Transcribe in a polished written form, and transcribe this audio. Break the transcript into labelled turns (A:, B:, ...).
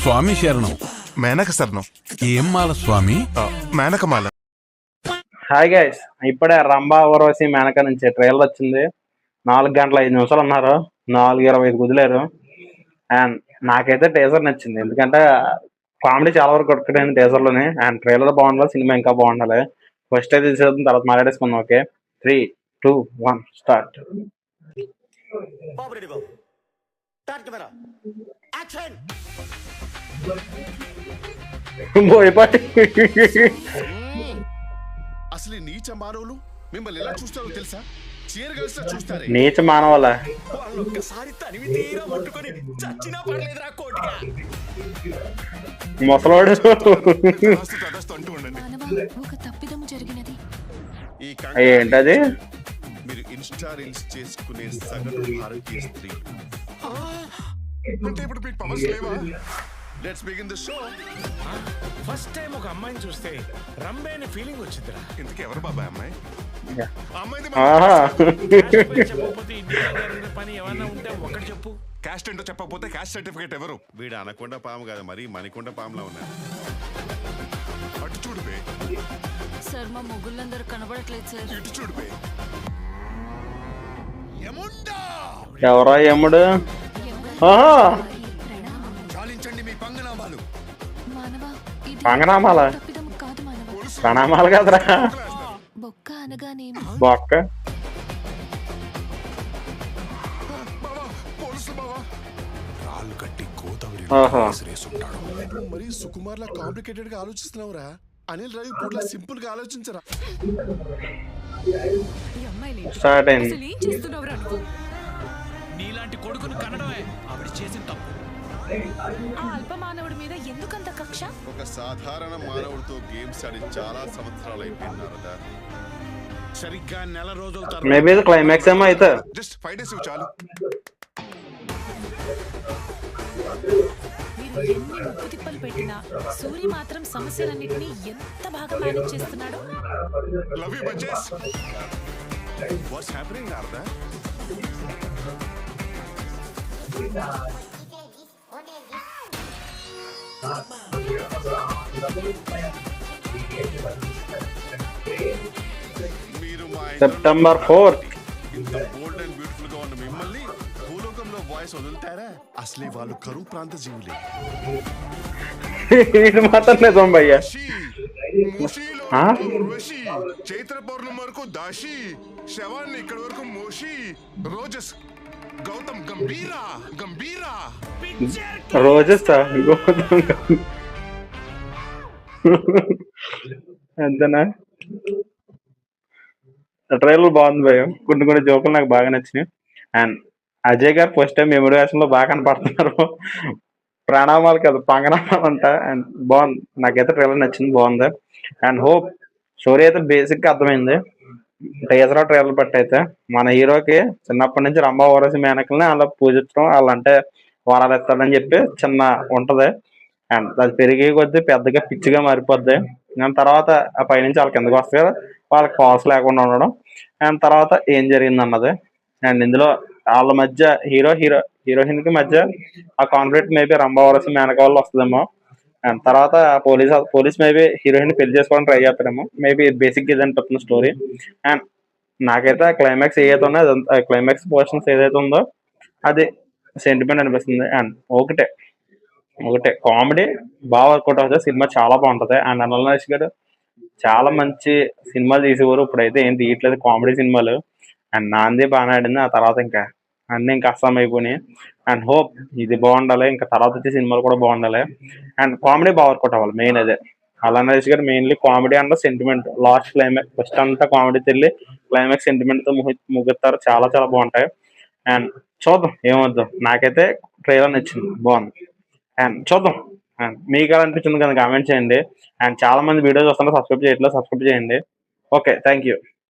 A: స్వామి శరణం.
B: మేనక శరణం.
A: ఏం మాల స్వామి?
B: మేనకమాల.
C: హాయ్ గైస్, ఇప్పుడే రంభా ఊర్వశి మేనక నుంచి ట్రైలర్ వచ్చింది. 4 గంటల 5 నిమిషాలు ఉన్నారు, 4:25 కుదిలేరు. అండ్ నాకైతే టీజర్ నచ్చింది, ఎందుకంటే కామెడీ చాలా వరకు కొట్టుకుంటుంది టీజర్లోనే. అండ్ ట్రైలర్ బాగుండాలి, సినిమా ఇంకా బాగుండాలి. ఫస్ట్ అయితే తీసేద్దాం, తర్వాత మాట్లాడేసుకుందాం. Okay, 3, 2, 1 start. భయపడి
B: అసలు నీచ మానవులు మిమ్మల్ని ఎలా చూస్తారో తెలుసా? చీరగలిసినా చూస్తారే.
C: నీచ మానవాళ్ళ ముసలోడు ఏంటది?
B: మీరు ఇన్స్టా రీల్స్ చేసుకునే సగటు భారతీయ స్త్రీ అంటే ఇప్పుడు మీకు పవర్స్ లేవా? Let's begin the show.
D: First time ఒక అమ్మాయిని చూస్తే రంబే అనే ఫీలింగ్ వచ్చిందిరా.
B: ఇంతకీ ఎవరు బాబాయ్ అమ్మాయి?
D: చెప్పకపోతే ఇండియా జరిగిన పని ఏమన్నా ఉంటే ఒక్కటి చెప్పు.
B: క్యాస్ట్ ఏంటో చెప్పకపోతే క్యాస్ట్ సర్టిఫికేట్ ఎవరు? వీడు అనకుండా పాము కాదు, మరి మణికొండ పాములా ఉన్నారు. అటు చూడుబే
E: సార్, మా మొగుళ్ళందరూ కనబడట్లేదు సార్.
B: ఇటు చూడుబే.
C: ఎవరో యముడు.
B: చాలించండి మీ పంగనామాలు.
C: పంగనామాల ప్రణామాలు కదరా.
E: బొక్క అనగానే
C: బొక్క
B: రాళ్ళు కట్టి గోదావరి మరి సుకుమార్లా కాంప్లికేటెడ్ గా ఆలోచిస్తున్నావురా. అనిల్ రవి పూర్లా సింపుల్ గా ఆలోచించరా.
C: స్టార్ట్ అయింది.
D: నీలాంటి కొడుకును కనడమే ఆవిడ చేసిన తప్పు.
E: ఆ అల్ప మానవుడి మీద ఎందుకంత కక్ష?
B: ఒక సాధారణ మానవుడితో గేమ్స్ ఆడి చాలా సంవత్సరాలు అయిపోయినారదా.
D: సరిగ్గా నెల రోజుల
C: మేబీ ఇది క్లైమాక్స్ ఏమో అయితే.
B: జస్ట్ 5 days చాలు.
E: మీరు ఎన్ని ముప్పు తిప్పలు పెట్టినా సూరి మాత్రం సమస్యలన్నిటినీ ఎంత బాగా మేనేజ్ చేస్తున్నాడు.
B: లవ్ యు బచెస్. What's happening Narada?
C: September 4th
B: ఇంత బోల్డ్ అండ్ బ్యూటిఫుల్ గా ఉన్న మిమ్మల్ని భూలోకంలో వాయిస్ వదులుతారా? అసలే వాళ్ళు కరువు ప్రాంత జీవులే.
C: ఇది మాత్రం నిజం భయ్యా.
B: చైత్ర పౌర్ణమి వరకు దాషి, శవాన్ని ఇక్కడ వరకు మోషి. రోజస్ గౌతమ్ గంభీరా గంభీరా.
C: రోజస్ అంతేనా? ట్రైలర్ బాగుంది భయం. కొన్ని జోకులు నాకు బాగా నచ్చినాయి. అండ్ అజయ్ గారు ఫస్ట్ టైం మెమరీ వేషన్లో బాగా కనపడుతున్నారు. ప్రణామాలు కదా, పంగనామాలు అంట. అండ్ బాగుంది, నాకైతే ట్రైలర్ నచ్చింది, బాగుంది. అండ్ హోప్ స్టోరీ అయితే బేసిక్గా అర్థమైంది. టీజర్ ట్రైలర్ బట్టి అయితే మన హీరోకి చిన్నప్పటి నుంచి రంభా ఊర్వశి మేనకల్ని అలా పూజించడం, వాళ్ళంటే వరాలు ఇస్తాడని చెప్పి చిన్న ఉంటది. అండ్ అది పెరిగే కొద్దీ పెద్దగా పిచ్చిగా మారిపోద్ది. దాని తర్వాత ఆ పైనుంచి వాళ్ళకి కిందకు వస్తాయి కదా, వాళ్ళకి పాస్ లేకుండా ఉండడం. అండ్ తర్వాత ఏం జరిగింది అన్నది. అండ్ ఇందులో వాళ్ళ మధ్య హీరోయిన్ కి మధ్య ఆ కాన్ఫ్లిక్ట్ మేబీ రంభా ఊర్వశి మేనక వల్ల వస్తుందేమో. అండ్ తర్వాత పోలీస్ మేబీ హీరోయిన్ పెళ్లి చేసుకోవడానికి ట్రై చేస్తారేమో. మేబీ బేసిక్ ఇది అనిపిస్తుంది స్టోరీ. అండ్ నాకైతే క్లైమాక్స్ ఏదైతే ఉందో, క్లైమాక్స్ పోర్షన్స్ ఏదైతే ఉందో అది సెంటిమెంట్ అనిపిస్తుంది. అండ్ ఒకటే కామెడీ బాగా వర్కౌట్ అవుతుంది. సినిమా చాలా బాగుంటుంది. అండ్ అనిల్ రావిపూడి గారు చాలా మంచి సినిమాలు తీసేవారు, ఇప్పుడైతే ఏం తీయట్లేదు కామెడీ సినిమాలు. అండ్ నాంది బాగానే ఆడింది. ఆ తర్వాత ఇంకా అన్నీ ఇంకా అస్సాం అయిపోయినాయి. అండ్ హోప్ ఇది బాగుండాలి, ఇంకా తర్వాత వచ్చే సినిమాలు కూడా బాగుండాలి. అండ్ కామెడీ బాగా వర్కౌట్ అవ్వాలి, మెయిన్ అదే. అనిల్ రావిపూడి గారు mainly comedy and sentiment. Last climax first అంతా కామెడీ తెల్లి క్లైమాక్స్ సెంటిమెంట్ తో ముగిస్తారు. చాలా చాలా బాగుంటాయి. అండ్ చూద్దాం ఏమవుద్దాం. నాకైతే ట్రైలర్ నచ్చింది, బాగుంది. అండ్ చూద్దాం. అండ్ మీకు ఎలా అనిపించింది కనుక కామెంట్ చేయండి. అండ్ చాలా మంది వీడియోస్ వస్తున్నారు, సబ్స్క్రైబ్ చేయట్లేదు, సబ్స్క్రైబ్ చేయండి. Okay, thank you.